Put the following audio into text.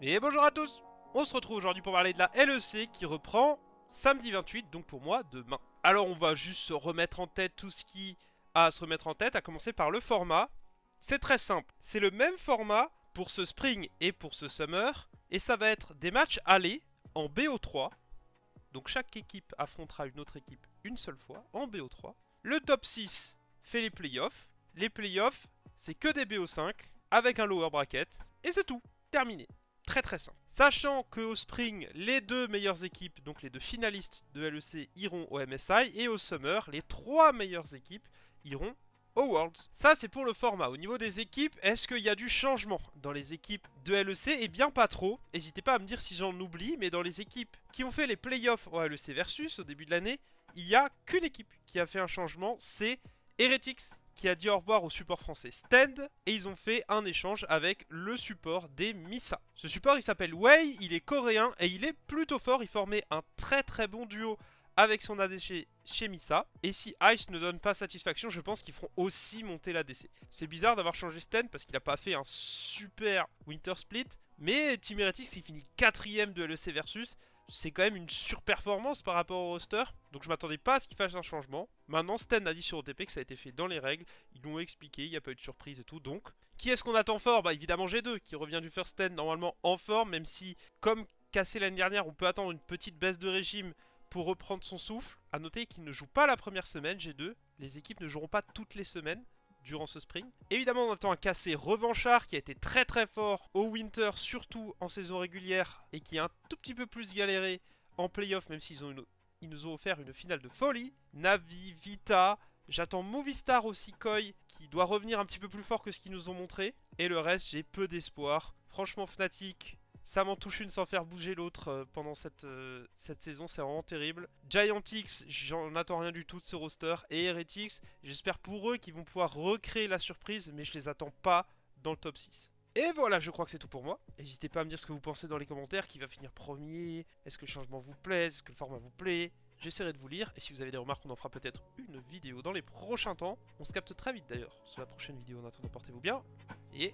Et bonjour à tous. On se retrouve aujourd'hui pour parler de la LEC qui reprend samedi 28, donc pour moi demain. Alors on va juste se remettre en tête tout ce qui a à se remettre en tête, à commencer par le format. C'est très simple, c'est le même format pour ce spring et pour ce summer, et ça va être des matchs allés en BO3. Donc chaque équipe affrontera une autre équipe une seule fois en BO3. Le top 6 fait les playoffs. Les playoffs, c'est que des BO5 avec un lower bracket, et c'est tout, terminé. Très très simple. Sachant qu'au Spring, les deux meilleures équipes, donc les deux finalistes de LEC, iront au MSI, et au Summer, les trois meilleures équipes iront au Worlds. Ça c'est pour le format. Au niveau des équipes, est-ce qu'il y a du changement dans les équipes de LEC? Eh bien pas trop. N'hésitez pas à me dire si j'en oublie, mais dans les équipes qui ont fait les playoffs au LEC Versus au début de l'année, il n'y a qu'une équipe qui a fait un changement, c'est Heretics, qui a dit au revoir au support français Stand, et ils ont fait un échange avec le support des Misa. Ce support il s'appelle Wei, il est coréen et il est plutôt fort, il formait un très très bon duo avec son ADC chez Misa. Et si Ice ne donne pas satisfaction, je pense qu'ils feront aussi monter l'ADC. C'est bizarre d'avoir changé Stand parce qu'il n'a pas fait un super Winter Split, mais Team Heretics il finit 4ème de LEC Versus. C'est quand même une surperformance par rapport au roster. Donc je m'attendais pas à ce qu'il fasse un changement. Maintenant Sten a dit sur OTP que ça a été fait dans les règles. Ils l'ont expliqué, il n'y a pas eu de surprise et tout. Donc, qui est-ce qu'on attend fort? Bah évidemment G2 qui revient du first stand normalement en forme. Même si, comme cassé l'année dernière, on peut attendre une petite baisse de régime pour reprendre son souffle. A noter qu'il ne joue pas la première semaine G2. Les équipes ne joueront pas toutes les semaines durant ce spring. Évidemment, on attend un cassé revanchard qui a été très très fort au winter, surtout en saison régulière, et qui a un tout petit peu plus galéré en playoff, même s'ils ils nous ont offert une finale de folie. Navi, Vita, j'attends Movistar aussi, Koi, qui doit revenir un petit peu plus fort que ce qu'ils nous ont montré. Et le reste, j'ai peu d'espoir. Franchement, Fnatic, ça m'en touche une sans faire bouger l'autre pendant cette saison, c'est vraiment terrible. Giantix, j'en attends rien du tout de ce roster. Et Heretics, j'espère pour eux qu'ils vont pouvoir recréer la surprise, mais je les attends pas dans le top 6. Et voilà, je crois que c'est tout pour moi. N'hésitez pas à me dire ce que vous pensez dans les commentaires, qui va finir premier, est-ce que le changement vous plaît, est-ce que le format vous plaît. J'essaierai de vous lire, et si vous avez des remarques, on en fera peut-être une vidéo dans les prochains temps. On se capte très vite d'ailleurs sur la prochaine vidéo. En attendant, portez-vous bien, et